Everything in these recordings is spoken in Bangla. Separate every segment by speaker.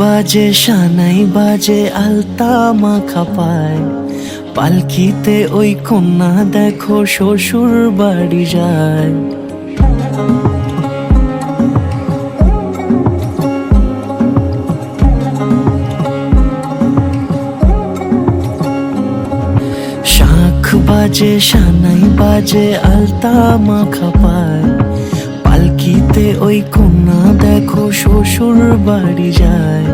Speaker 1: বাজে সানাই বাজে আলতা মাখা পায়, পালকিতে ওই কন্যা দেখো শ্বশুর বাড়ি যায়। শাঁখ বাজে সানাই বাজে আলতা মাখা পায়, পালকিতে ওই কন্যা দেখো শ্বশুর বাড়ি যায়।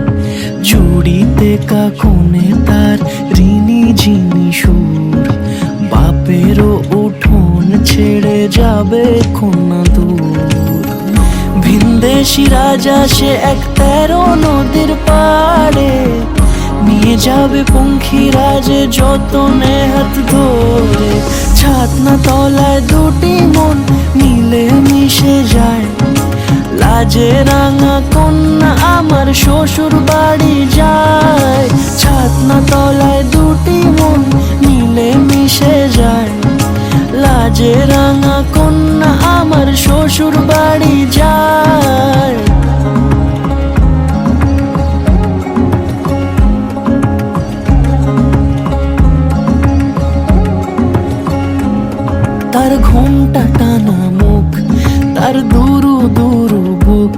Speaker 1: চুড়িতে কাকনে তার ঋণী ঝিনি সুর, বাপেরও উঠোন ছেড়ে যাবে কন্যা দূর। ভিনদেশি রাজা সে এক 13 নদীর পাড়ে, নিয়ে যাবে পঙ্খিরাজে যতনে হাত ধরে। ছাতনা তলায় দুটি মন মিলে মিশে যায়, লাজে রাঙা কন্যা আমার শ্বশুর বাড়ি যায়। ছাতনা তলায় দুটি মন মিলে মিশে যায়, লাজে রাঙা কন্যা আমার শ্বশুর বাড়ি যায়। তার ঘোমটা টানা মুখ, তার দুরু দুরু বুক,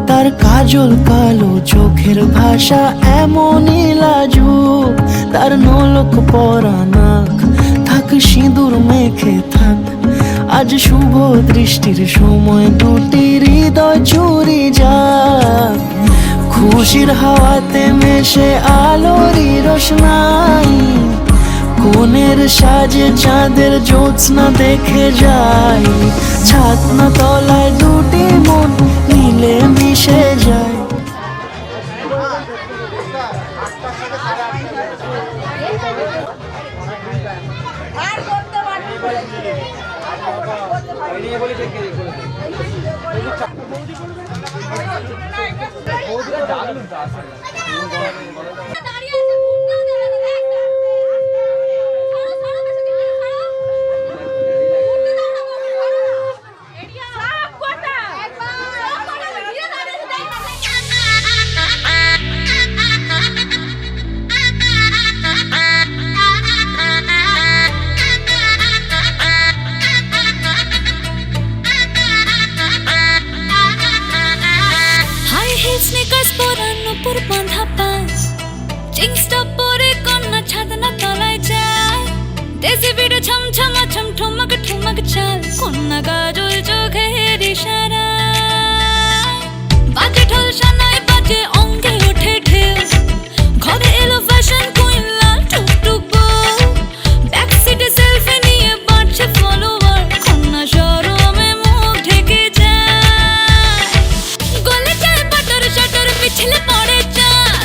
Speaker 1: তার কাজল কালো চোখের ভাষা এমনই লাজুক। তার নলক পরা নাক, থাক সিঁদুর মেখে থাক, আজ শুভ দৃষ্টির সময় দুটি হৃদয় চুরি যাক। খুশির হাওয়াতে মেশে আলোরই রোশনাই, কোণের সাজে চাঁদের জ্যোৎস্না দেখে যাই। ছাতনা তলায় দুটি মন মিলে মিশে যায়।
Speaker 2: স্নিকার্স পরার উপর বাঁধা পাঁচ, জিন্সটা পরে কন্যা ছাদনা তলায় যায়। দেশি বিড়ে ছমছমা ছম ঠুমক ঠুমক চাল, কন্যা গাজল চোখের ইশারা। বাজে ঢোল সানাই বাজে অঙ্গে ওঠে ঢেউ, ঘরে এলো ফ্যাশন কুইন লাল টুকটুক বউ। ব্যাক সিটে সেলফি নিয়ে বাড়ছে ফলোয়ার, কন্যা শরমে মুখ ঢেকে যায়। গলে যায় বাটার শাটার পিছলে পড়ে চাঁদ,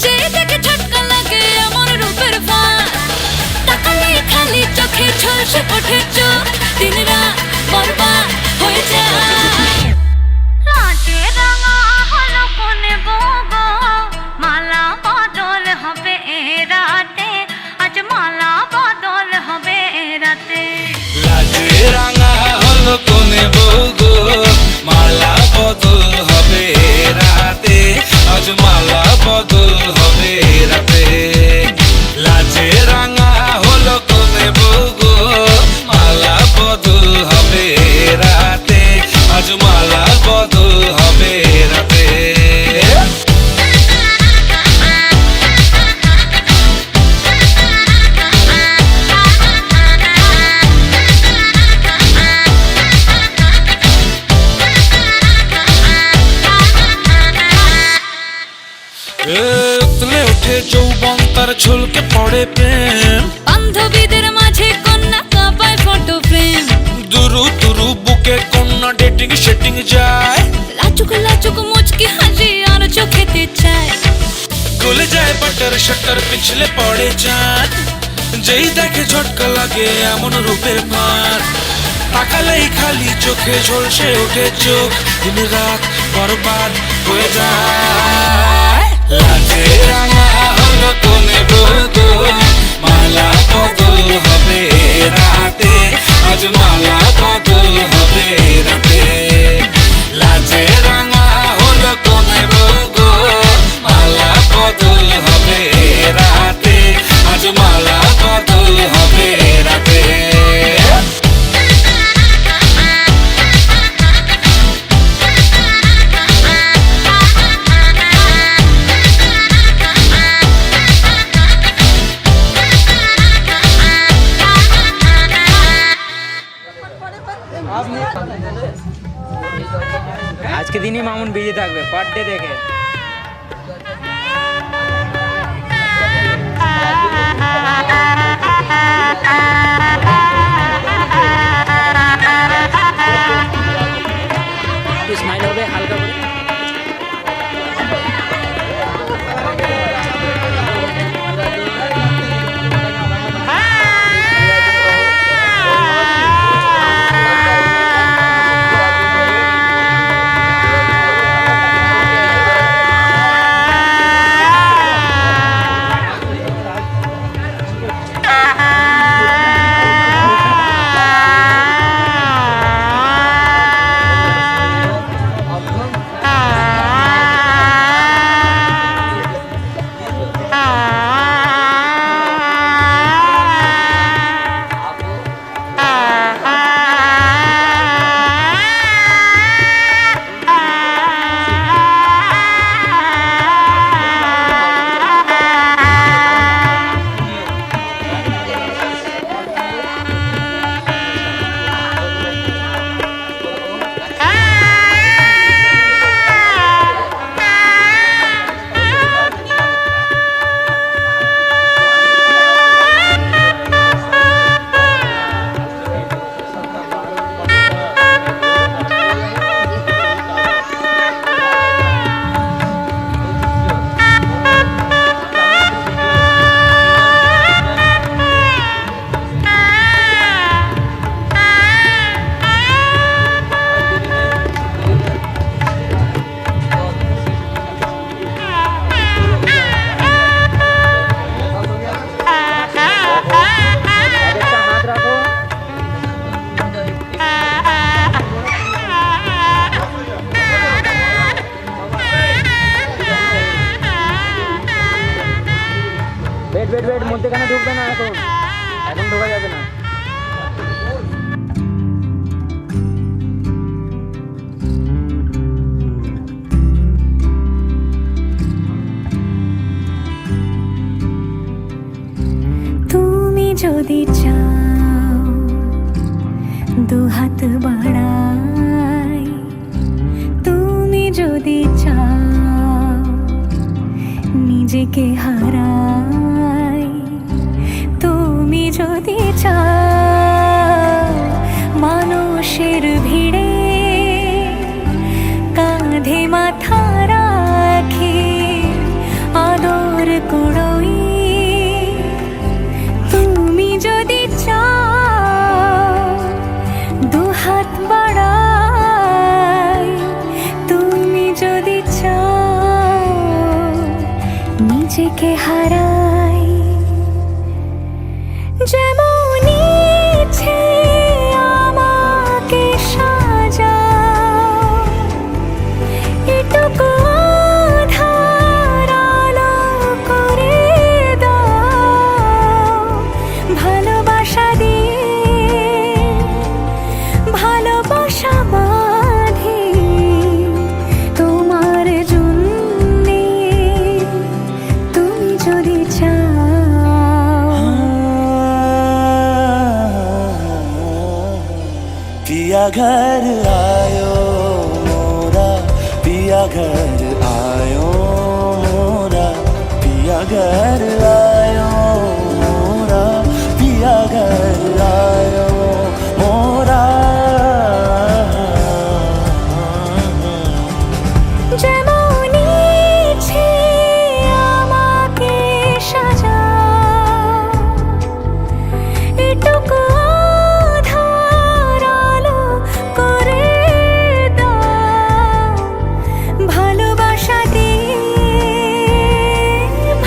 Speaker 2: যে দেখে ঝটকা লাগে আমার রূপের ফাঁদ। তাকালে খালি চোখে ঝলসে ওঠে চোখ, দিন রাত বরবাদ হয়ে যায়। লাজে রাঙা হলো কোনে বগো, মালা বদল হবে এ রাতে, আজ মালা বদল হবে এ রাতে।
Speaker 3: লাজে রাঙা হলো কোনে বগো, মালা বদল হবে রাতে, আজ মালা বদল হবে রাতে। লাজে রাঙা হলো কোনে বগো, মালা বদল হবে রাতে, আজ মালা বদল হবে রাতে। উতলে ওঠে যৌবন তার ঝুলকে পড়ে প্রেম,
Speaker 2: বান্ধবীদের মাঝে কন্যা কাঁপায় ফটো ফ্রেম।
Speaker 3: দুরু দুরু বুকে কন্যা ডেটিং সেটিং যায়।
Speaker 2: লাচুক লাচুক মুচকি হাসি আর চোখেতে চায়।
Speaker 3: গলে যায় বাটার শাটার পিছলে পড়ে চাঁদ, যেই দেখে ঝটকা লাগে এমন রূপের ফাঁদ। তাকালেই খালি চোখে ঝলসে ওঠে চোখ, দিন রাত বরবাদ হয়ে যায়। লাজে রাঙা হলো কোনে বগো, মালা বদল হবে রাতে, আজ মালা বদল হবে রাতে। লাজে রাঙা হলো কোনে বগো,
Speaker 4: কেমন বিজি থাকবে পার ডে দেখে। স্মাইল হবে হালকা করে। বেড মধ্যেখানে ঢুকবে না, এখন ঢোকা যাবে না।
Speaker 2: তুমি যদি চাও দুহাত বাড়াই, তুমি যদি চাও নিজেকে হারাই, তুমি যদি চাও মানুষের ভিড়ে কাঁধে মাথা রাখি আদর কুড়োই, তুমি যদি চাও দুহাত বাড়াই, তুমি যদি চাও নিজেকে হারাই, যেমন ইচ্ছে আমাকে সাজাও, এটুকু আধার আলো করে দাও, ভালোবাসা দিয়ে ভালোবাসা বাঁধি তোমার জন্যে, তুমি যদি চাও।
Speaker 1: पिया घर आयो मोरा, पिया घर आयो मोरा, पिया घर आयो मोरा, पिया घर आयो मोरा।
Speaker 2: যেমন ইচ্ছে আমাকে সাজাও, এটুকু আধার আলো করে দাও, ভালোবাসা দিয়ে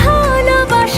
Speaker 2: ভালোবাসা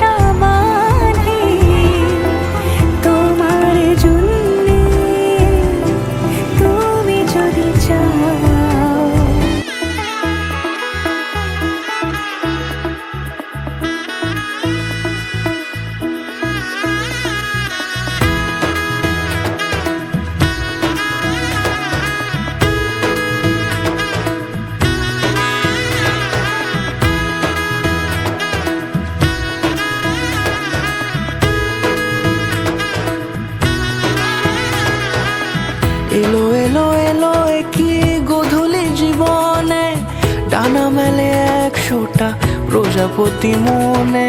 Speaker 1: প্রজাপতি মনে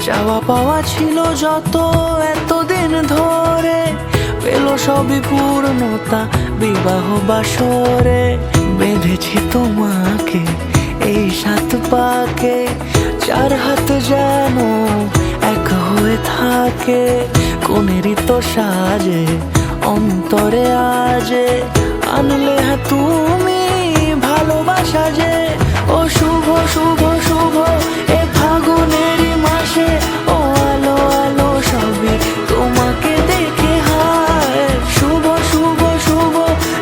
Speaker 1: চাওয়া পাওয়া ছিল যত এতদিন ধরে, পেল সবই পূর্ণতা বিবাহ বাসরে। বেঁধেছি তোমাকে এই 7 পাকে, 4 হাত যেন এক হয়ে থাকে। কোনেরই তো সাজে অন্তরে আজে, আনলে হ্যাঁ তুমি ভালোবাসা যে। ও শুভ শুভ শুভ এ ফাগুনেরই মাসে, ও আলো আলো সবই তোমাকে দেখে হায়। শুভ শুভ শুভ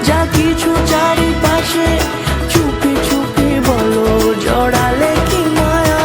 Speaker 1: যা কিছু চারিপাশে, চুপি চুপি বলো জড়ালে কি মায়া।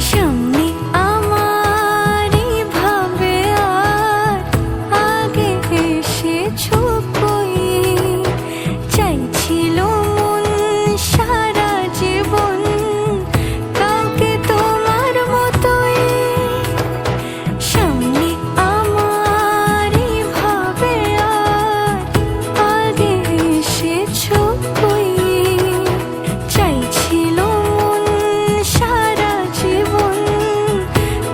Speaker 2: সামনে আমারই ভাবে আর আগে এসেছো কই, চাইছিল মন সারা জীবন কাউকে তোমার মতোই। সামনে আমারই ভাবে আর আগে এসেছো কই, চাইছিল মন সারা জীবন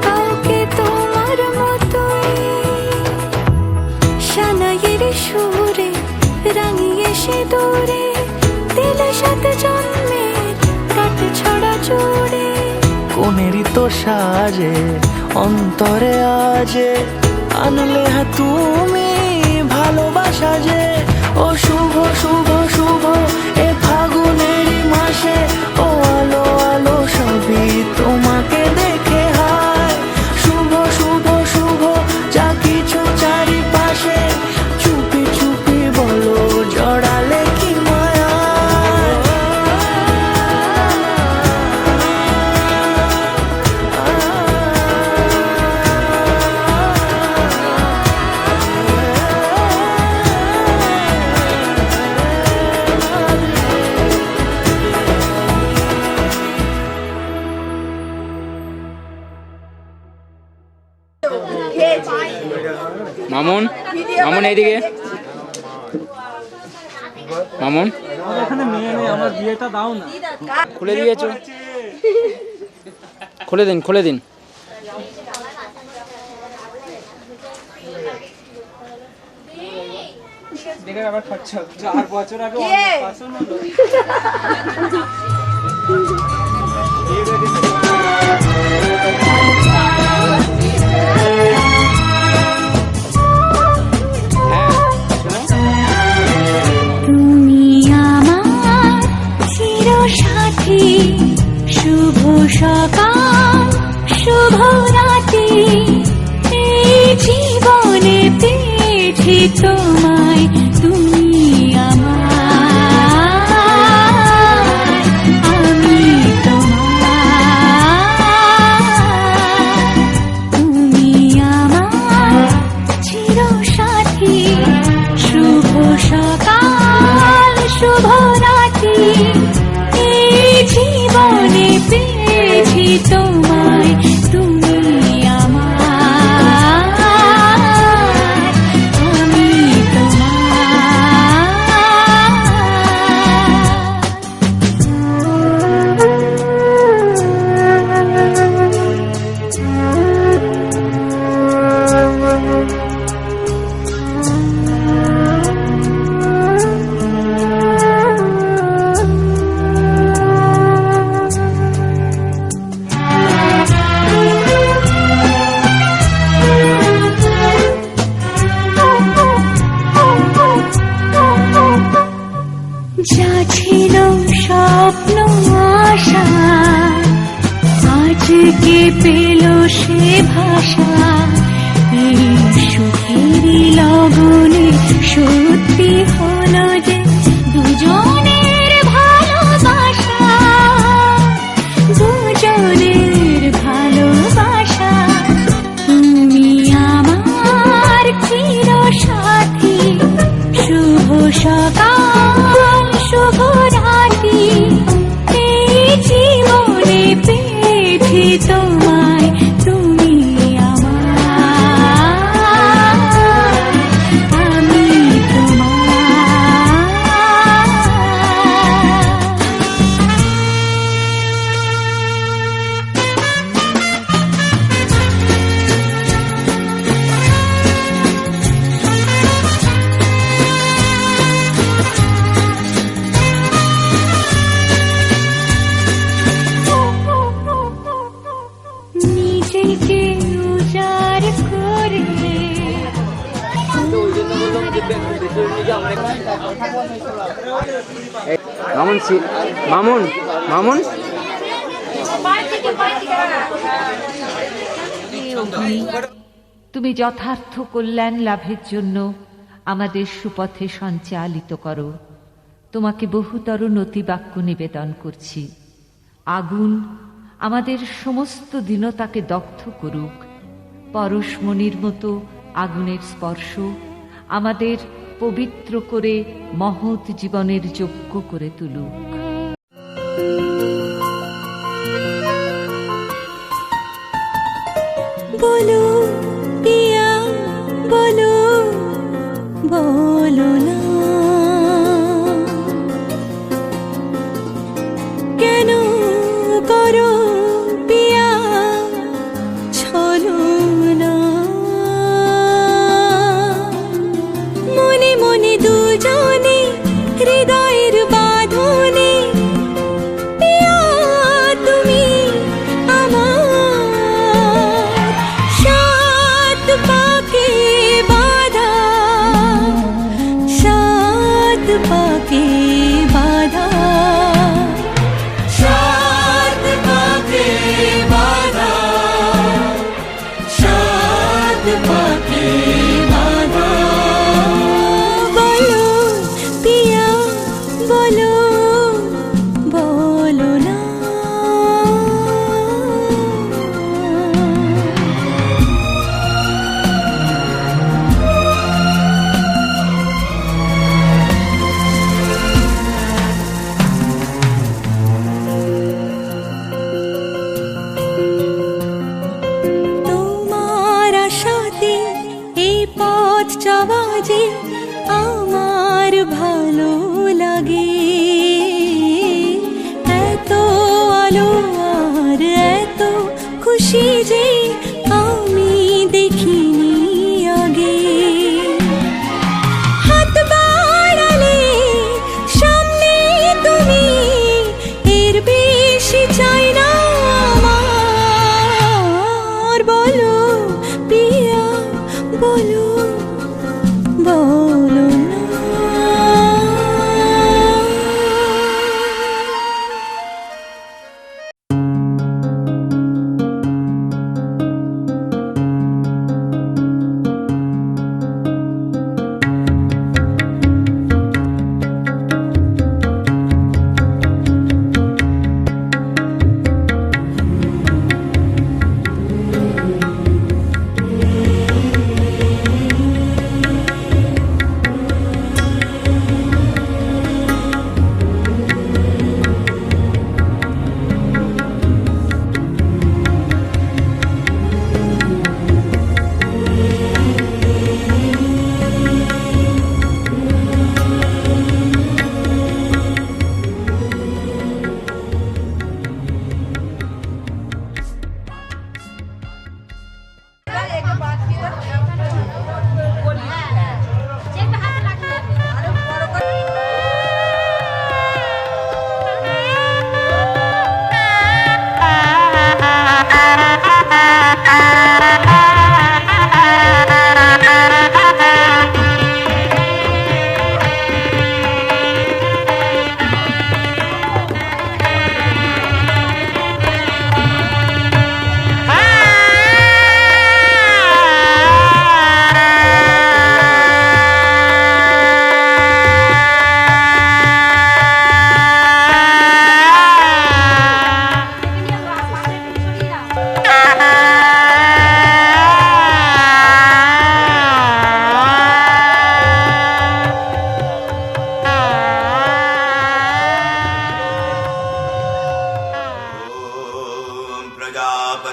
Speaker 2: কাউকে তোমার মতোই। সানাইয়ের সুরে রাঙিয়ে সে দূরে, দিলে 7 জন্মের কাট ছড়া জুড়ে।
Speaker 1: কোনেরই তো সাজে অন্তরে আজে, আনলে হ্যাঁ তুমি ভালোবাসা যে। ও শুভ শুভ শুভ এ ফাগুনেরই মাসে, ও আলো আলো সবই তোমাকে দেখে হায়। শুভ শুভ শুভ যা কিছু চারিপাশে, চুপি চুপি বলো জড়ালে কি মায়া।
Speaker 5: মামুন, মামুন এইদিকে। মামুন
Speaker 4: এখানে মেয়ে নেই, আমার বিয়েটা দাও না।
Speaker 5: খুলে দিয়েছো, খুলে দিন খুলে দিন।
Speaker 4: দেখে আবার খরচা 4 বছর আগে অন্নপ্রাশন হলো।
Speaker 2: তুমি আমার চিরসাথী, শুভ সকাল শুভ রাতি, এই জীবনে পেয়েছি তোমায়। তুমি আমার, আমি তোমার। তুমি আমার চিরসাথী, শুভ সকাল শুভ রাতি, এই জীবনে পেয়েছি তোমায়। তুমি আমার, আমি যা ছিল স্বপ্ন আশা, আজকে পেল সে ভাষা। এই সুখেরই লগনে সত্যি হলো যে পেয়েছি তোমায়, তুমি আমার, আমি তোমার। নিজেকে উজাড় করে
Speaker 5: মামুন মামুন মামুন
Speaker 6: তুমি যথার্থ কল্যাণ লাভের জন্য আমাদের সুপথে সঞ্চালিত করো। তোমাকে বহুতর নতিবাক্য নিবেদন করছি। আগুন আমাদের সমস্ত দীনতাকে দগ্ধ করুক, পরশমণির মতো আগুনের স্পর্শ আমাদের পবিত্র করে মহৎ জীবনের যোগ্য করে তুলুক।
Speaker 2: বলো পিয়া বলো, বলো না কেন করো পিয়া ছলনা, মনে মনে দুজনে হৃদয়ের বাঁধনে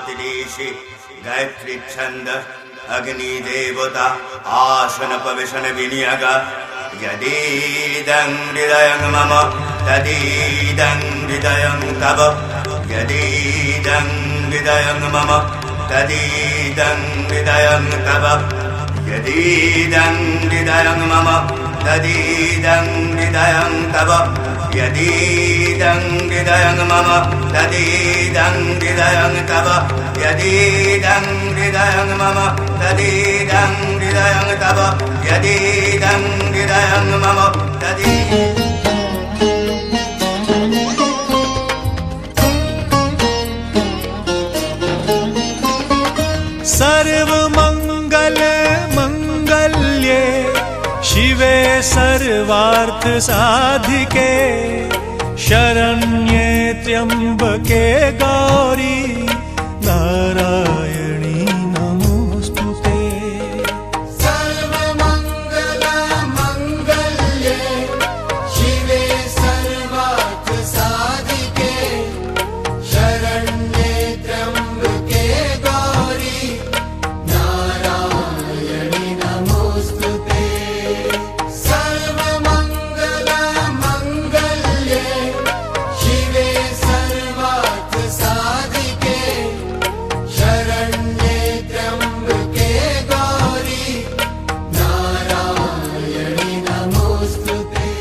Speaker 7: ज्योतिषि गायत्री छंद अग्नि देवता आसन पवेशन विनियोग यदीदं हृदयं मम तदीदं हृदयं तव यदीदं हृदयं मम तदीदं हृदयं तव यदीदं हृदयं मम तदीदं हृदयं तव यदीदं हृदयं मम तदीदं हृदयं तव यदीदं हृदयं मम तदीदं हृदयं तव यदीदं हृदयं मम
Speaker 8: सर्वमंगल मंगल्ये शिवे सर्वार्थ साधिके शरण्ये त्र्यंबके गौरी नारायणी नमोस्तुते।
Speaker 9: सर्वमंगल मंगल्ये शिवे सर्वार्थ साधिके शरण्ये त्र्यंबके गौरी नारायणी नमोस्तुते। सर्वमंगल मंगल्ये शिवे सर्वार्थ साधिके शरण्ये त्र्यंबके गौरी नारायणी नमोस्तुते।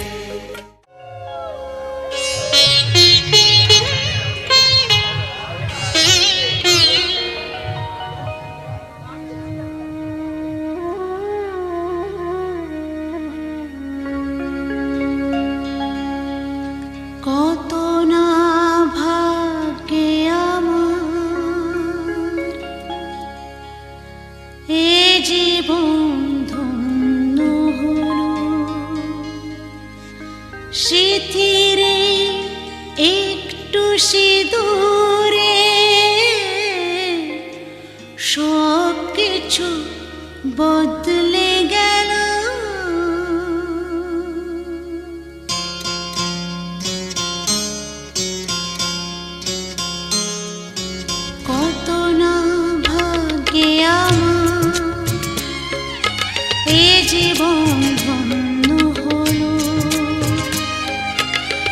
Speaker 2: কত না ভাগ্যে আমার এ জীবন ধন্য হলো স্মৃতিরে একটু সিঁদুরে সব কিছু বদলে গেল। কত না ভাগ্যে আমার এ জীবন ধন্য হলো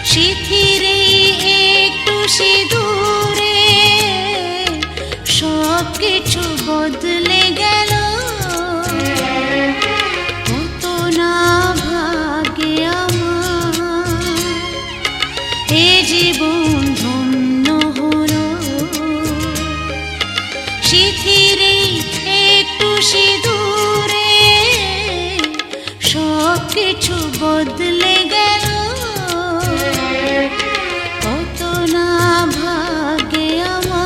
Speaker 2: স্মৃতিরে একটু সিঁদুরে সব কিছু বদলে গেল। কত না ভাগ্যে আমার এ জীবন ধন্য হলো স্মৃতিরে একটু সিঁদুরে সব কিছু বদলে গেল। কত না ভাগ্যে আমার।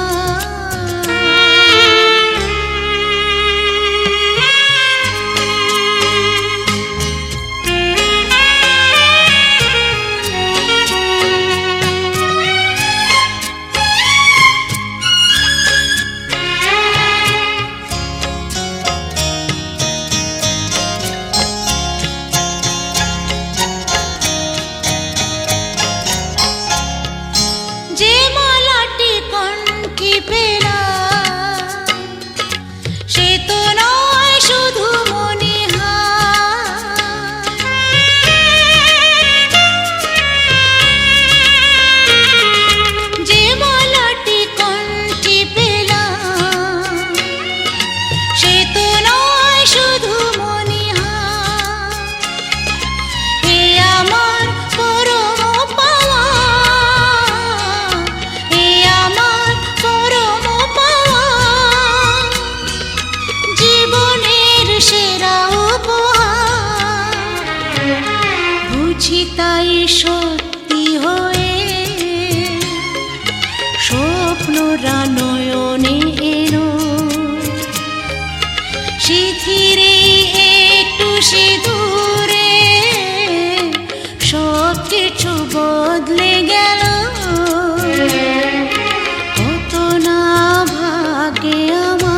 Speaker 2: যে মালাটি কণ্ঠে পেলাম সে তো নয় শুধু মনিহার। যে মালাটি কণ্ঠে পেলাম সে তো নয় শুধু মনিহার। হে আমার পরম পাওয়া, হে আমার পরম পাওয়া, জীবনের সেরা উপহার। বুঝি তাই সত্যি হয়ে স্বপ্নরা নয়নে এলো স্মৃতিরে একটু সিঁদুরে সব কিছু বদলে গেল। কত না ভাগ্যে আমার।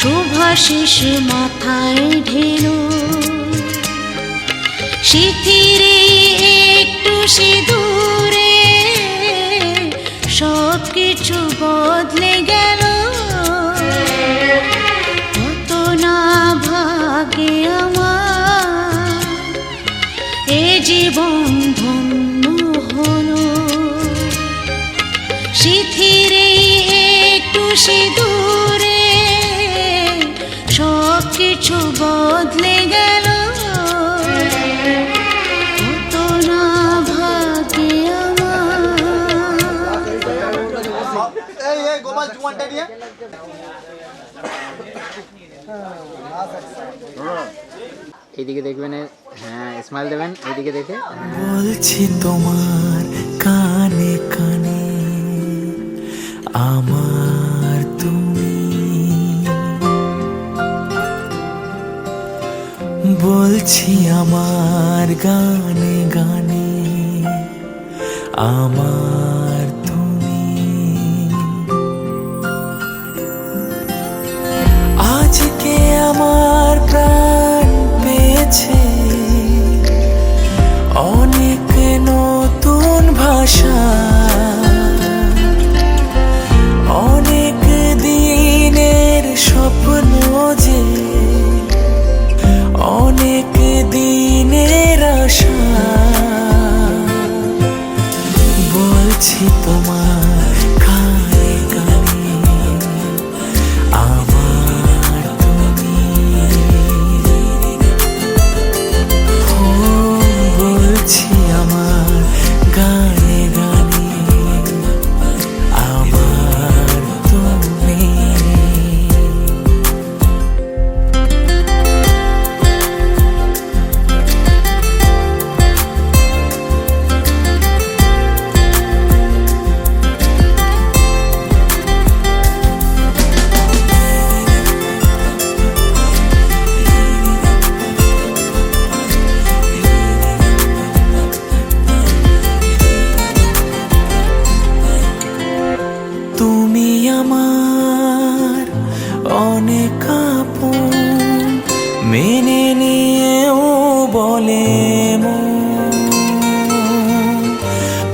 Speaker 2: শুভাশিস মাথায় ঢেলো শিথিরে একটু সিঁদুরে সব কিছু বদলে গেল কত না ভাগে আমার এ জীবন ধন্য হলো শিথিরে একটু সিঁদুরে সব কিছু বদলে গেল কত না ভাগে আমার
Speaker 5: এইদিকে দেখবেন, হ্যাঁ স্মাইল দেবেন এইদিকে দেখে।
Speaker 1: বলছি তোমার কানে কানে আমার তুমি, বলছি আমার গানে গানে আমার তুমি। আজকে আমার প্রাণ পেয়েছে অনেক নতুন ভাষা, অনেক দিনের স্বপ্ন যে অনেক দিনের আশা। বলছি তোমার কানে কানে আমার তুমি, ও বলছি আমার গানে গানে আমার তুমি। তুমি আমার অনেক আপন, মেনে নিয়েও বলে মন।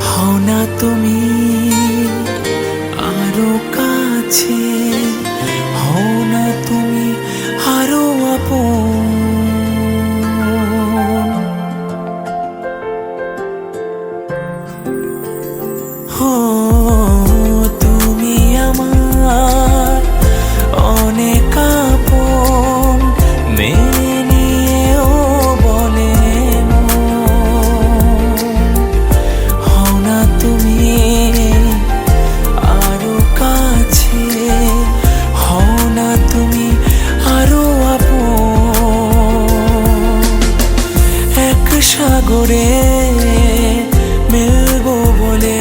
Speaker 1: হও না তুমি আরো কাছে, হও না তুমি আরো আপন। হো তুমি আমার অনেক আপন, মেনে নিয়েও বলে হও না তুমি আরো কাছে, হও না তুমি আরো আপন। এক সাগরে মিলবো বলে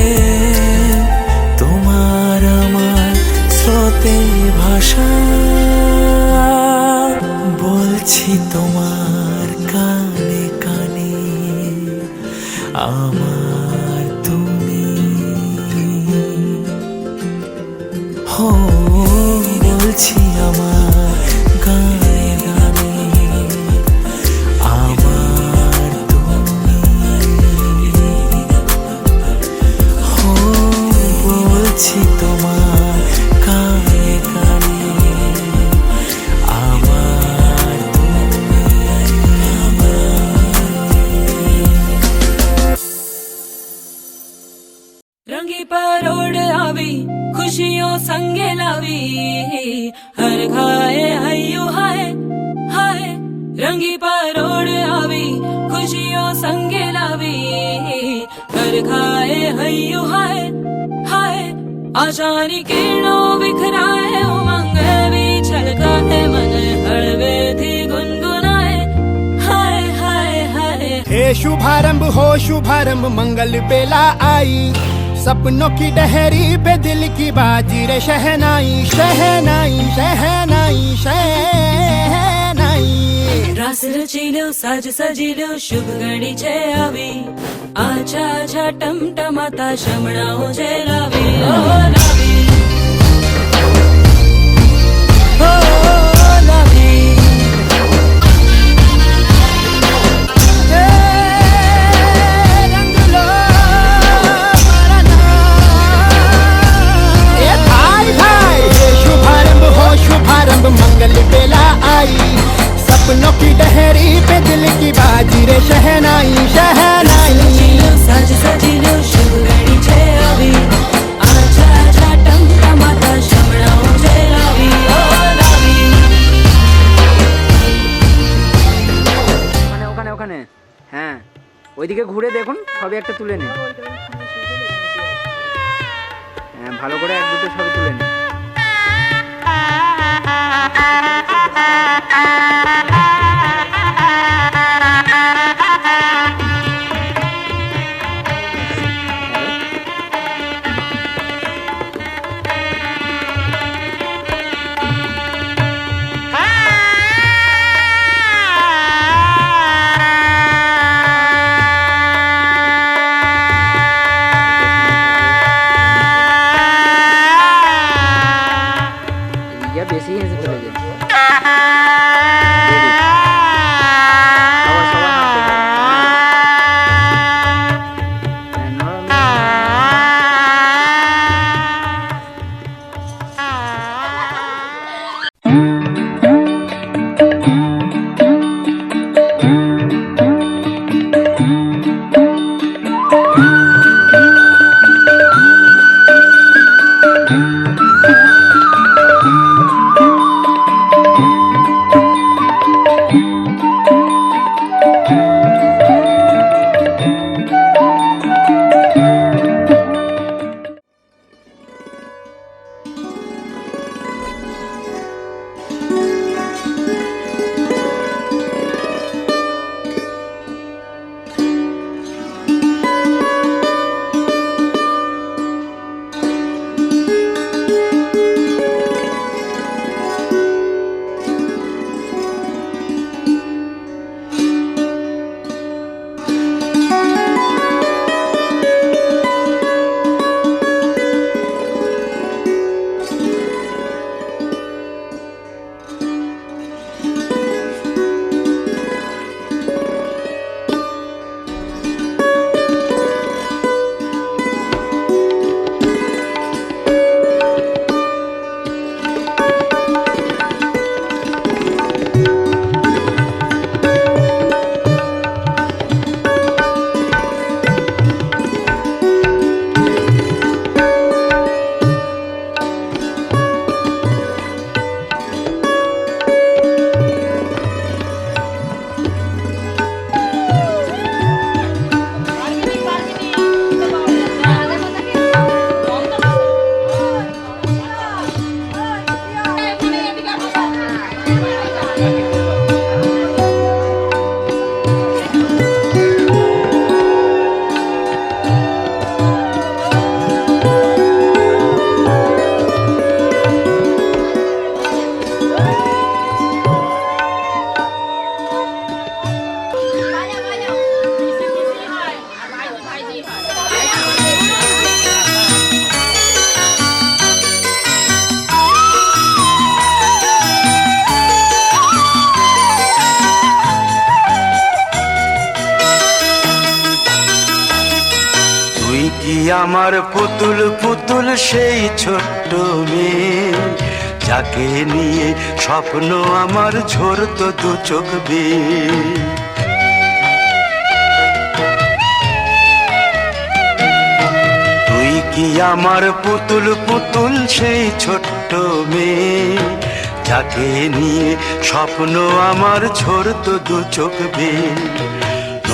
Speaker 1: তোমার আমার স্রোতে ভাষা। বলছি তোমার কানে কানে আমার তুমি, হো বলছি আমার গানে গানে আমার তুমি, হো বলছি তোমার কানে কানে আমার তুমি।
Speaker 2: रंगी परोड़ आवी खुशियों संगे लावी हर खाए हयो हाय हाय। रंगी परोड़ आवी खुशियों संगे लावी हर खाए हयो हाय हाय। आशानी किरणों बिखराए उमंग भी छलकाए मन हड़वे थी गुनगुनाए हाय हाय हाय।
Speaker 10: हे शुभारंभ हो शुभारंभ मंगल बेला आई, सपनों की डहरी पे दिल की बाजी रे शहनाई शहनाई शहनाई शहनाई।
Speaker 2: रास रचिलो साज सजिलो शुभ घड़ी छे आवी आछा आछा टमटमाता शमणाओ छे लावी ओ लावी।
Speaker 10: आई सपनों की डहरी पे दिल की बाजी रे शहनाई शहनाई
Speaker 2: साज सजिलो शुभ घड़ी छे अभी आजा आजा टमटमाता शमणाओ छे अभी ओ लावी
Speaker 5: ওখানে ওখানে ওখানে হ্যাঁ ওইদিকে ঘুরে দেখুন ছবি একটা তুলে নিন। হ্যাঁ ভালো করে এক দুটো ছবি তুলে নিন। বেশি হেসে ফেলেছে।
Speaker 7: আমার পুতুল পুতুল সেই ছোট্ট মেয়ে যাকে নিয়ে স্বপ্ন আমার ঝরতো দু চোখ বেয়ে তুই কি আমার পুতুল পুতুল সেই ছোট্ট মেয়ে যাকে নিয়ে স্বপ্ন আমার ঝরতো দু চোখ বেয়ে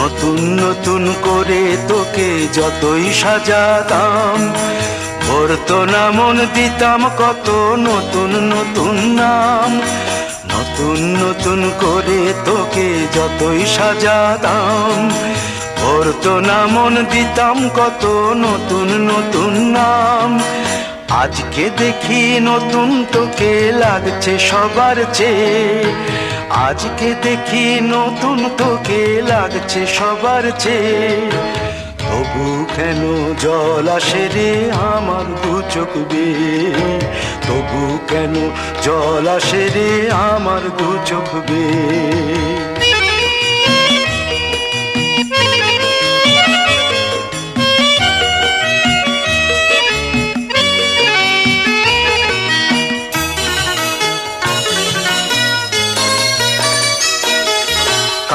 Speaker 7: নতুন নতুন করে তোকে যতই সাজাতাম ভরতো না মন দিতাম কত নতুন নতুন নাম নতুন নতুন করে তোকে যতই সাজাতাম ভরতো না মন দিতাম কত নতুন নতুন নাম আজকে দেখি নতুন তোকে লাগছে সবার চেয়ে আজকে দেখি নতুন তোকে লাগছে সবার চেয়ে তবু কেন জল আসে রে আমার দু চোখ বেয়ে তবু কেন জল আসে রে আমার দু চোখ বেয়ে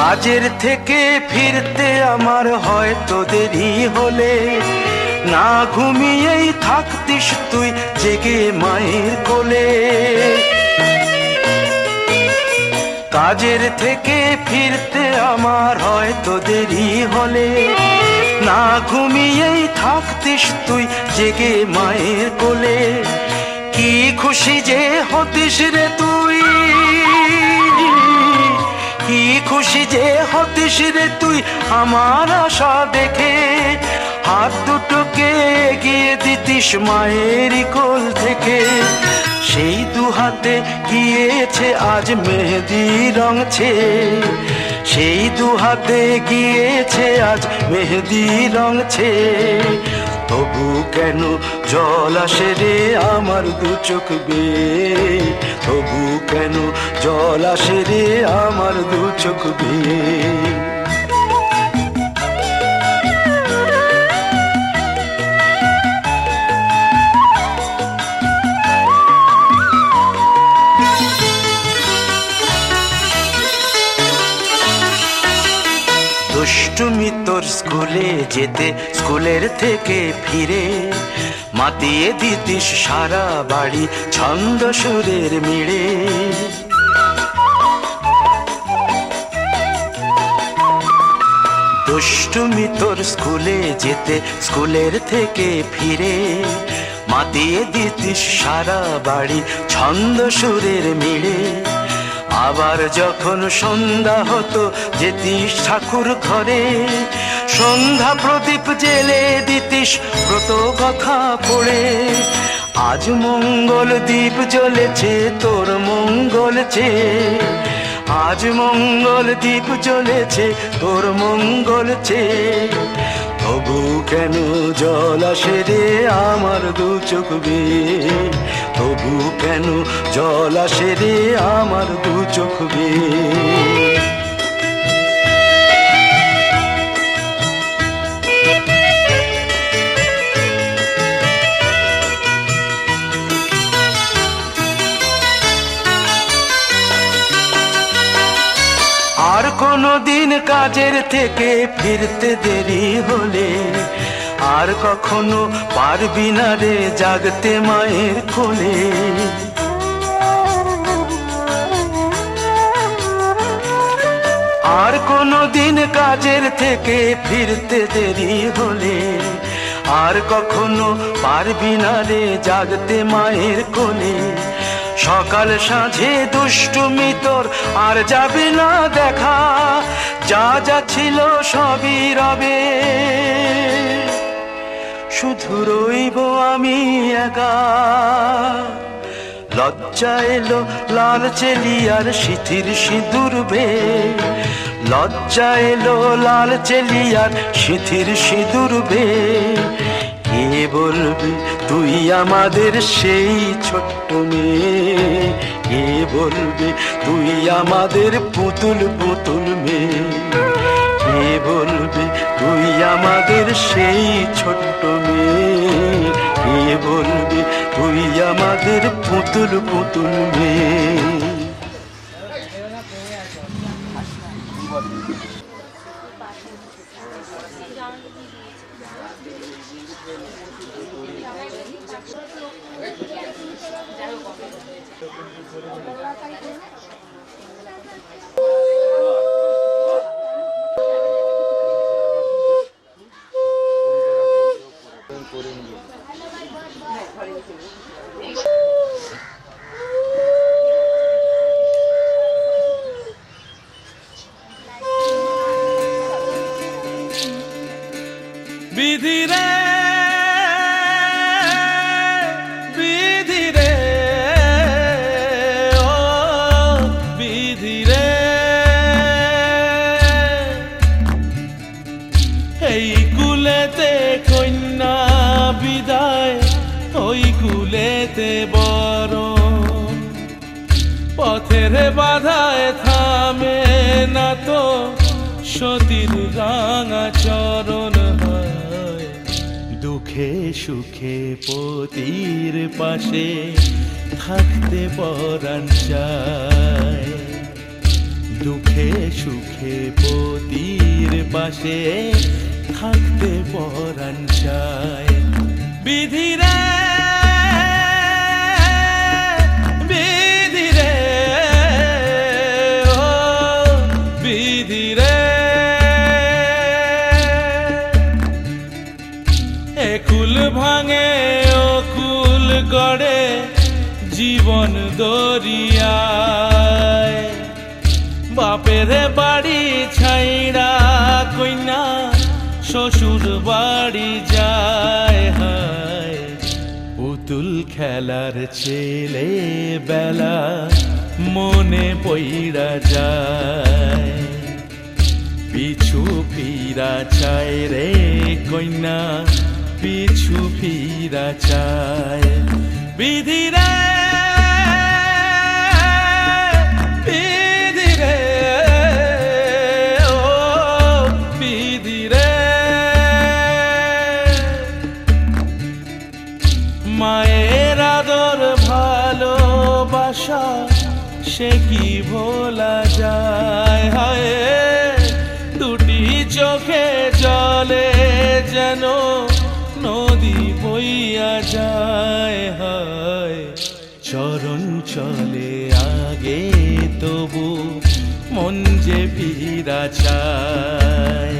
Speaker 7: কাজের থেকে ফিরতে আমার হয়তো দেরি হলে না ঘুমিয়েই থাকতিস তুই জেগে মায়ের কোলে। কাজের থেকে ফিরতে আমার হয়তো দেরি হলে না ঘুমিয়েই থাকতিস তুই জেগে মায়ের কোলে। কি খুশি যে হতিস রে তুই, কি খুশি যে হতিস রে তুই আমার আশা দেখে। হাত দুটোকে এগিয়ে দিতিস মায়ের কোল থেকে। সেই দু হাতে গিয়েছে আজ মেহেদি রং ছেয়ে, সেই দু হাতে গিয়েছে আজ মেহেদি রং ছেয়ে। তবু কেন জল আসে রে আমার দু চোখ বেয়ে, তবু কেন জল আসে রে আমার দু চোখ বেয়ে। দুষ্টুমি তোর স্কুলে যেতে স্কুলের থেকে ফিরে মাতিয়ে দিতিস সারা বাড়ি ছন্দ সুরের মিড়ে। দুষ্টুমি তোর স্কুলে যেতে স্কুলের থেকে ফিরে মাতিয়ে দিতিস সারা বাড়ি ছন্দ সুরের মিড়ে। আবার যখন সন্ধ্যা হতো যেতিস ঠাকুর ঘরে, সন্ধ্যা প্রদীপ জেলে দিতিস ব্রত কথা পড়ে। আজ মঙ্গল দ্বীপ জ্বলেছে তোর মঙ্গল চেয়ে, আজ মঙ্গল দ্বীপ জ্বলেছে তোর মঙ্গল চেয়ে। তবু কেন জল আসে রে আমার দু চোখ বেয়ে, তবু কেন জল আসে রে আমার দু চোখ বেয়ে। আর কোনো দিন কাজের থেকে ফিরতে দেরি হলে আর কখনো পারবি না রে জাগতে মায়ের কোলে। আর কোনো দিন কাজের থেকে ফিরতে দেরি হলে আর কখনো পারবি না রে জাগতে মায়ের কোলে। সকাল সাঁঝে দুষ্টুমি তোর আর যাবে না দেখা, যা যা ছিল সবই রবে, শুধু রইব আমি একা। লজ্জা এলো লাল চেলিয়ার সিথির সিঁদুর বে, লজ্জা এলো লাল চেলিয়ার সিথির সিঁদুর বে। কে বলবে তুই আমাদের সেই ছোট্ট মেয়ে, কে বলবে তুই আমাদের পুতুল পুতুল মেয়ে, কে বলবে তুই আমাদের সেই ছোট্ট মেয়ে, কে বলবে তুই আমাদের পুতুল পুতুল মেয়ে।
Speaker 3: বিধি রে বিধি রে ও বিধি রে, এই কুলেতে কন্যা বিদায় ওই কুলেতে বরণ, পথের বাধায় থামে না তো সতীর রাঙা চরণ। দুঃখে সুখে পতির পাশে থাকতে পরাণ চায়,
Speaker 8: দুঃখে সুখে পতির পাশে থাকতে পরাণ চায়। বিধিরে বিধিরে ও বিধিরে, একুল ভাঙে ও কুল গড়ে জীবন দরিয়ায়। বাপের বাড়ি ছাইড়া কইনা শ্বশুর বাড়ি যায়। হায় পুতুল খেলার ছেলে বেলা মনে পইড়া যায়। পিছু ফিরা চায় রে কইনা, পিছু ফিরা চায়। বিধিরে বিধিরে ও বিধিরে, মায়ের আদর ভালোবাসা সে কি ভোলা যায়। হায় দুটি চোখে জলে যেন নদী বইয়া যায়। হায় চরণ চলে আগে তবু মন যে ফিরা চায়।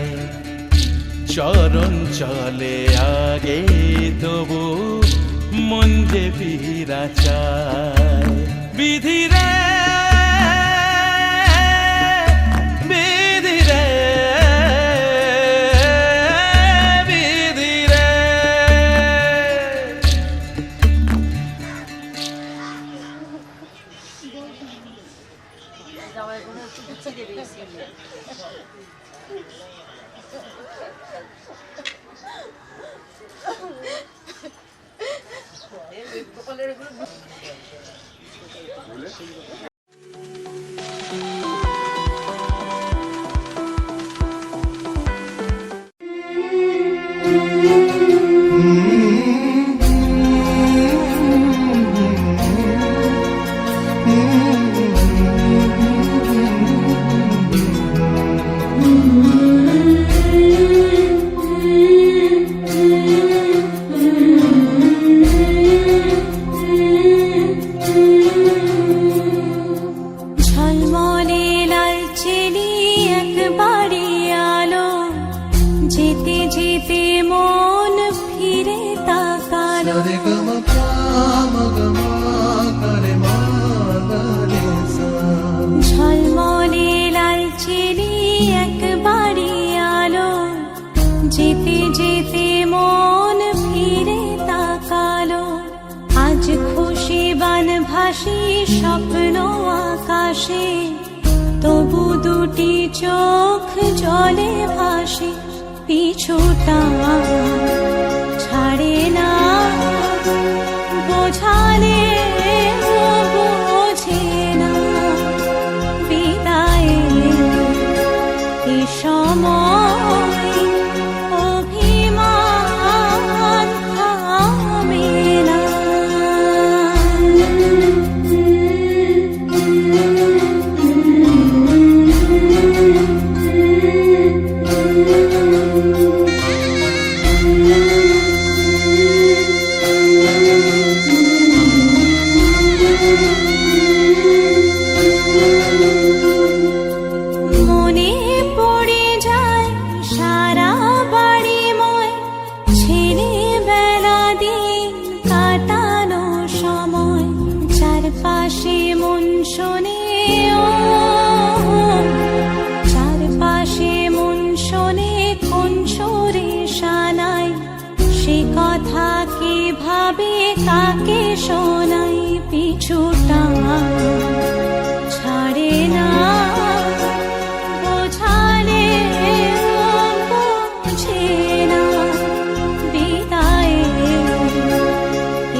Speaker 8: চরণ চলে আগে তবু মন যে ফিরা চায়। বিধিরে বিধিরে বিধিরে,
Speaker 2: ঝলমলে লাল চেলি একবারে আলো, যেতে যেতে মন ফিরে তাকালো। ঝলমলে লাল চেলি একবারে আলো, যেতে যেতে মন ফিরে তাকালো। আজ খুশি বান ভাসি স্বপ্ন আকাশে, তবু দুটি চোখ জলে ভাসে। পিছুটা ছাড়ে না, বোঝালে বোঝে না। বিদায়ের এ সময় অভিমান থামে না। মনে পড়ে যায় সারা বাড়িময় ছেলেবেলা দিন কাটানো সময়। চারপাশে মন শোনে ও, চারপাশে মন শোনে কোন সুরে শানাই। সে কথা কে ভাবে কাকে শোনাই। পিছুটা ছাড়ে না, বোঝালে বোঝে না। বিদায়ের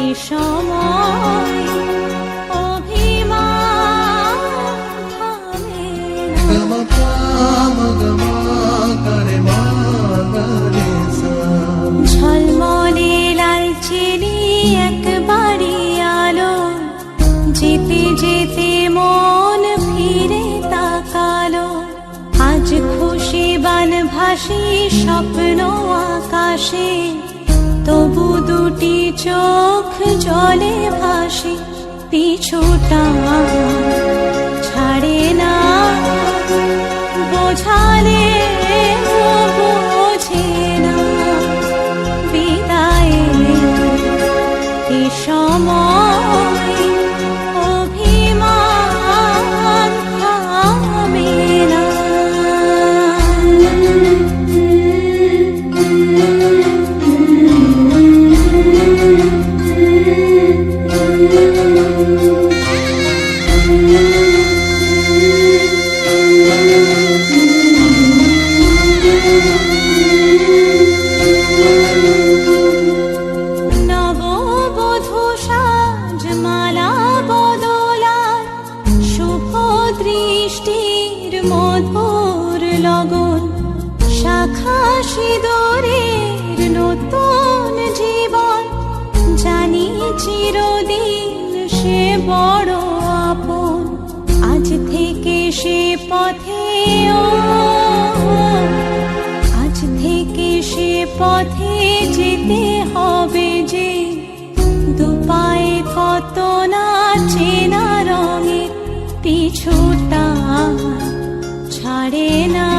Speaker 2: এ সময় অভিমান থামে না। ঝলমলে লাল চেলি একবারে আলো, যেতে যেতে মন ফিরে তাকায়। ভাসি স্বপ্ন আকাশে, তবু দুটি চোখ জলে ভাসি, পিছুটা ছাড়ে না, বোঝালে বোঝে না, বিদায়ে এ সময় অভিমান থামে না। নববধূ সাজমালা বদলার শুভ দৃষ্টির মধুর লগন, শাখা সিঁদুরের নতুন জীবন, জানি চিরদিন সে বড় আপন। আজ থেকে সে পথে আজ থেকে সে পথে যেতে হবে যে, দুপায়ে কত না চেনা রঙের, পিছুটা ছাড়ে না,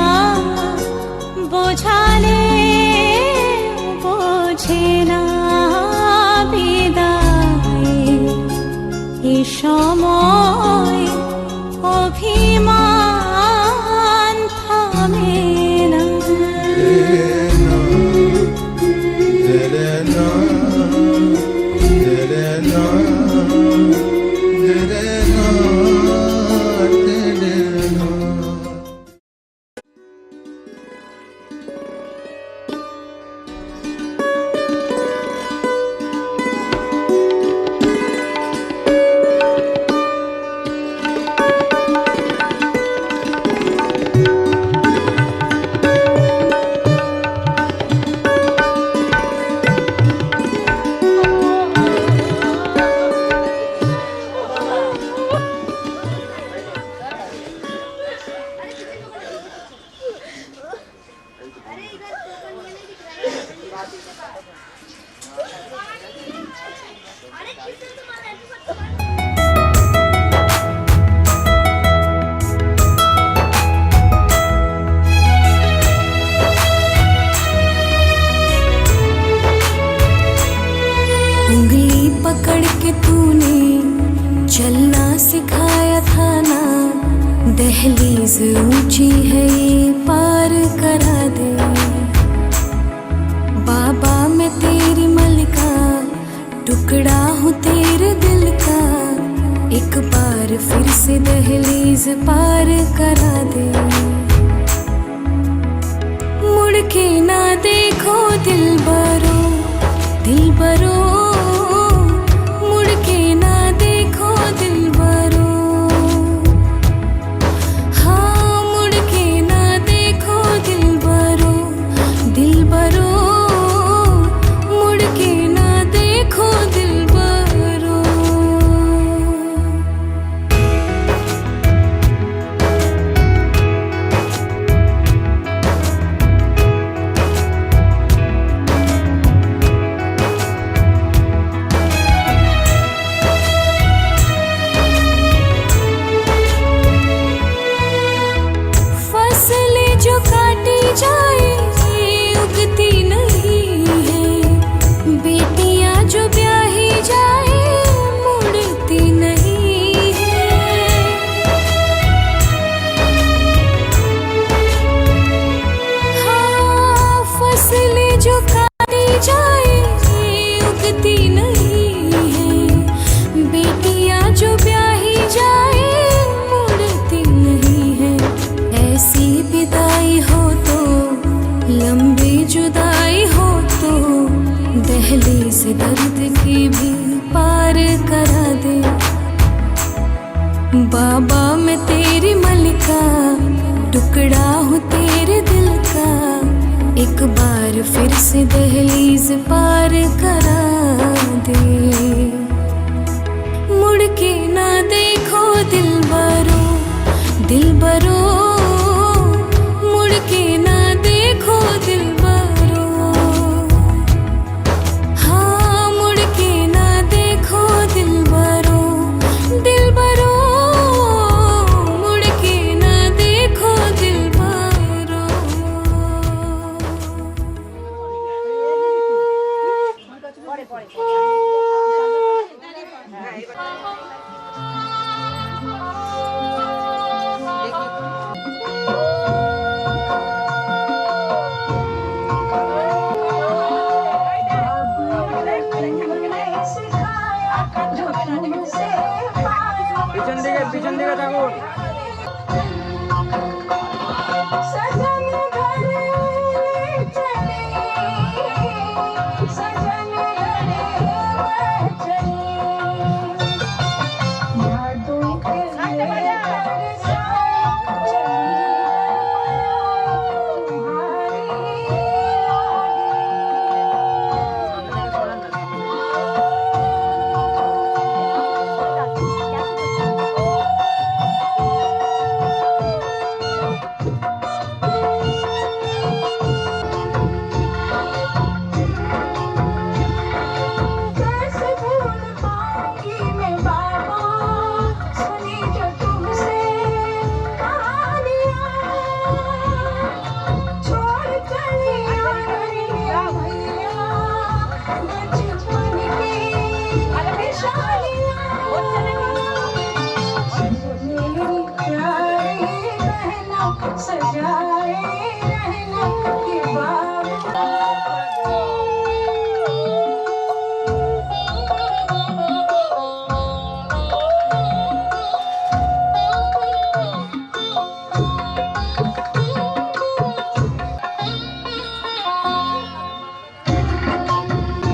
Speaker 2: বোঝালে বোঝে না, বিদায়ে এ সময় অভিমান থামে না।
Speaker 11: उंगली पकड़ के तूने चलना सिखाया था ना, दहलीज ऊंची है ये पार करा दे। बाबा मैं तेरी मलिका, टुकड़ा हूँ तेरे दिल का, एक बार फिर से दहलीज पार करा दे। मुड़ के ना देखो दिलबरो, दिलबरो, मुड़ के ना देखो दिलबरो, हाँ मुड़ के ना देखो दिलबरो, दिलबरो, मुड़ के ना देखो दिलबरो। जाए उगती नहीं है, बेटियां जो ब्याही जाए मुड़ती नहीं है। हाँ फसलें जो काटी जाए उगती नहीं है, बेटियां जो ब्याही जाए मुड़ती नहीं है। ऐसी विदाई हो तो, लंबी जुदाई हो तो, दहलीज दर्द की भी पार करा दे। बाबा मैं तेरी मलिका, टुकड़ा हूँ तेरे दिल का, एक बार फिर से दहलीज पार करा दे। मुड़ के ना देखो दिलबरो, दिलबरो, मुड़ के ना देखो सजाए रहना के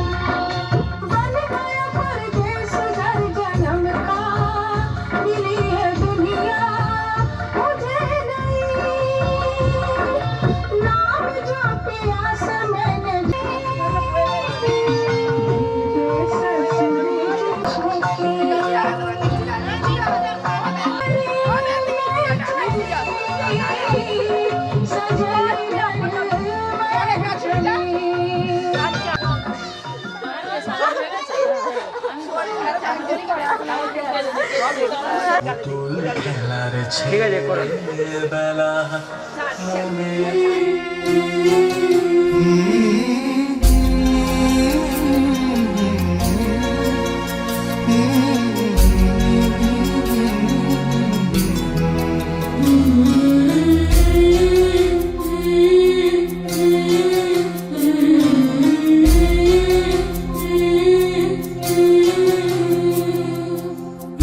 Speaker 11: बन गया परदेस घर जन्म का मिली है दुनिया मुझे नहीं नाम जो प्यास मैंने
Speaker 5: ঠিক আছে করো।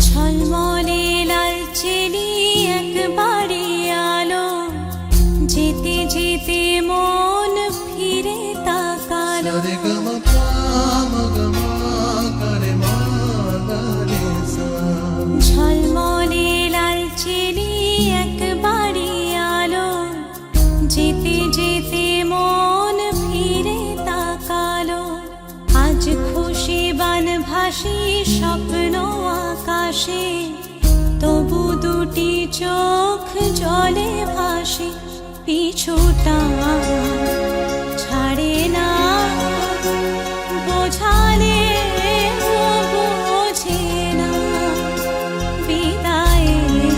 Speaker 11: ঝলমলে লাল চেলি একবারে আলো যেতে যেতে মন ফিরে তাকালো ঝলমলে লাল চেলি একবারে আলো যেতে যেতে মন ফিরে তাকালো আজ খুশি বান ভাসি স্বপ্ন আকাশে তবু দুটি চোখ জলে ভাসে পিছুটা ছাড়ে না বোঝালে বোঝে না বিদায়ের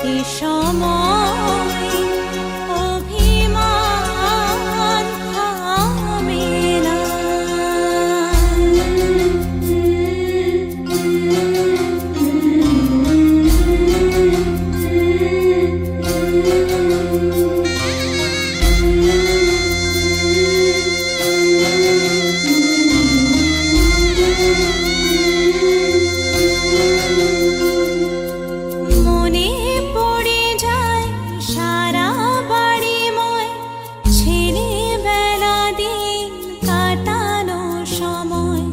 Speaker 11: এ সময় অভিমান থামে না মনে পড়ে যায় সারা বাড়িময় ছেলেবেলা দিন কাটানো সময়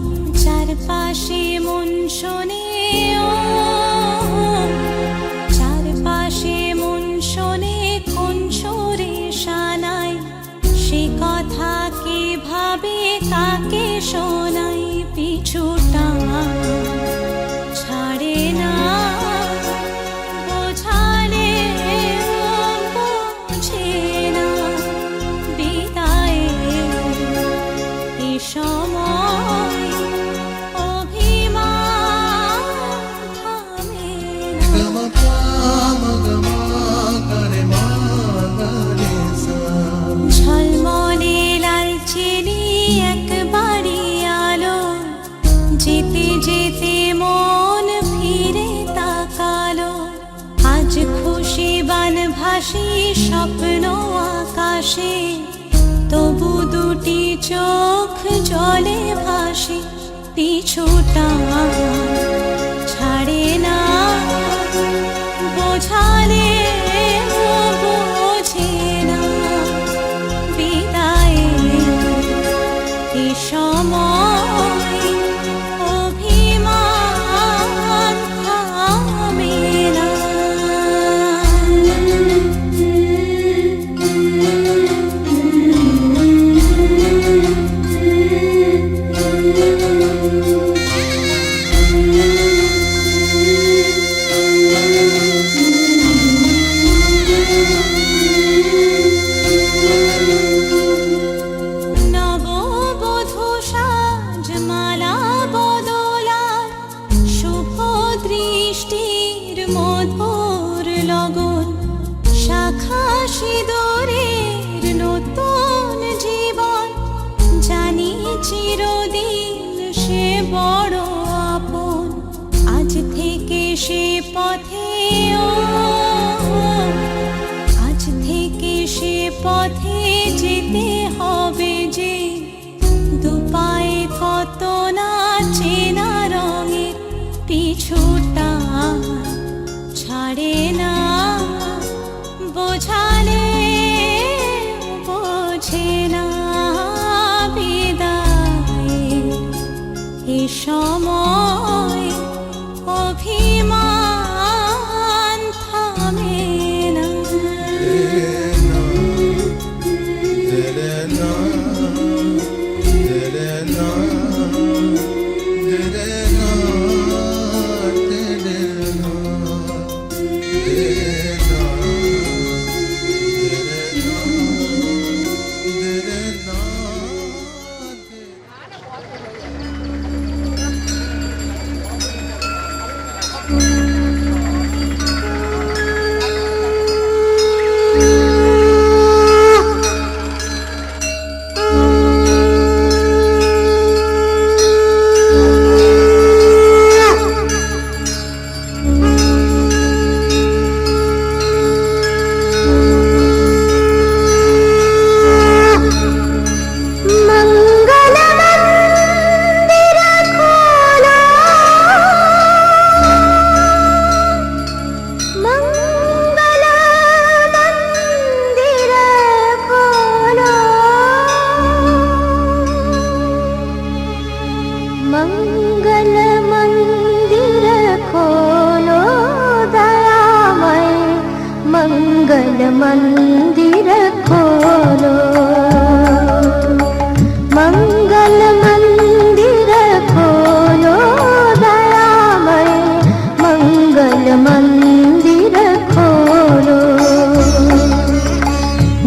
Speaker 11: চারপাশে মন শোনে চারপাশে মন শোনে কোন সুরে শানাই সে কথা কে ভাবে কাকে শোনাই পিছুটা ছাড়ে না বোঝালে বোঝে না বিদায়ের এ সময় অভিমান থামে না ঝলমলে লাল চেলি একবারে আলো যেতে যেতে মন ফিরে তাকালো আজ খুশি বান ভাসি স্বপ্ন আকাশে তবু দুটি চোখ জলে ভাসে পিছুটা ছাড়ে না বোঝালে বোঝে না বিদায়ের এ সময় অভিমান থামে না নববধূ সাজমালা বদলার শুভ দৃষ্টির মধুর লগন শাখা সিঁদুরের নতুন জীবন জানি চিরদিন সে বড় আপন আজ থেকে সে পথে मंगल मंदिर खोलो मंगल मंदिर खोलो दयामय मंगल मंदिर खोलो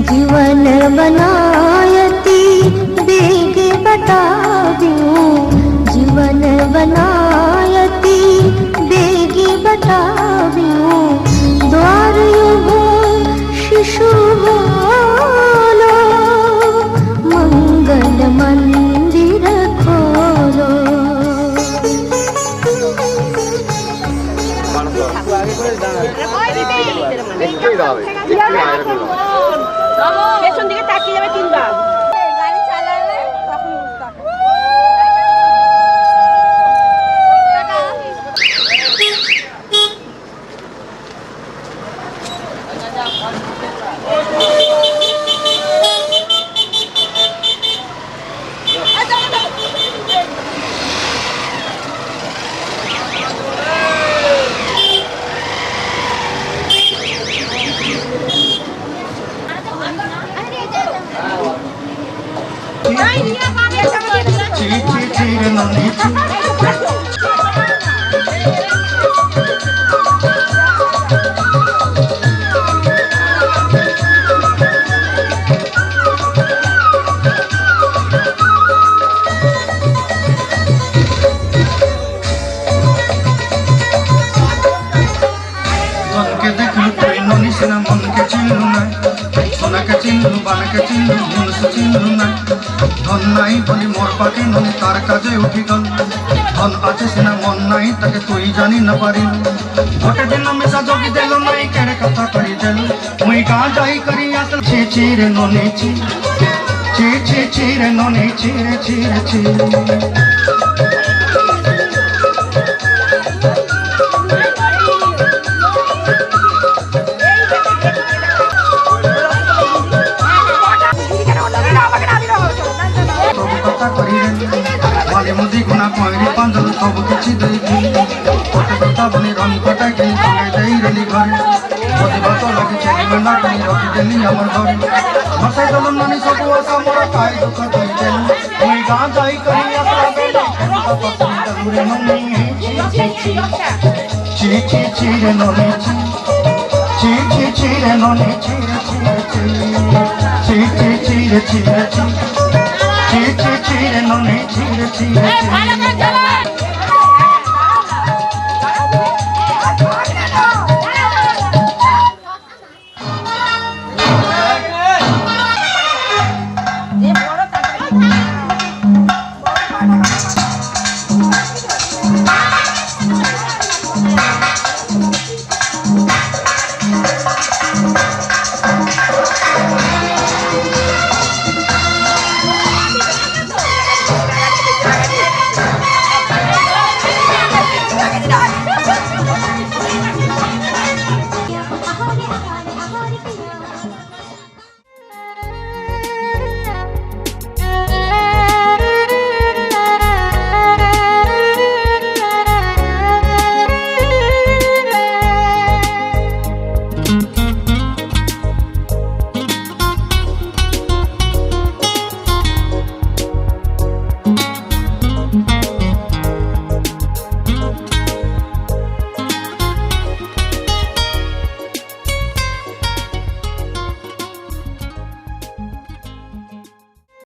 Speaker 11: जीवन बनायती बेग बता दूं जीवन बनायती बेग बता दूं द्वार युगो शिशु बोलो मंगल मंदिर खोलो
Speaker 12: পেছন দিকে তাকিয়ে যাবে তিনবার গাড়ি চালালে তখন বুঝতে
Speaker 7: মনকে দেখলু তুই ননিস না মনকে চিনলু না সোনাকে চিনলু বানাকে চিনলু মনুষ চিনলু না ধন নাই বলি মোর পাখি ননি তার কাজে উঠি গল ধন আছে সিনা মন নাই তাকে তুই জানি না পারিল গোটে দিন মিশা যোগী দেল নাই কেড়ে কথা করি দেল মুই গা যাই করি আসল ছি ছি রে ননি ছি ছি ছি ছি রে ননি ছি রে ছি রে ছি মাঝে মধ্যে গুণা পয়রি পাঞ্জল সব কিছু দেখি কথা বলি রং কটাকে সঙ্গে দেই রেলি ঘরে মধ্যে ভাত লাগি ছেলে মেলা টানি রকি দেলি আমার ঘরে মাথায় দলন নানি সব আশা মোরা কাই দুঃখ তুই দেল তুই গা যাই করি আসলা বেলা দূরে মনে ছি ছি ছি রে ননে ছি ছি ছি ছি রে ননে ছি রে ছি রে ছি ছি ছি রে ছি রে ছি ছি ছি ছি রে ননে ছি রে ছি রে ছি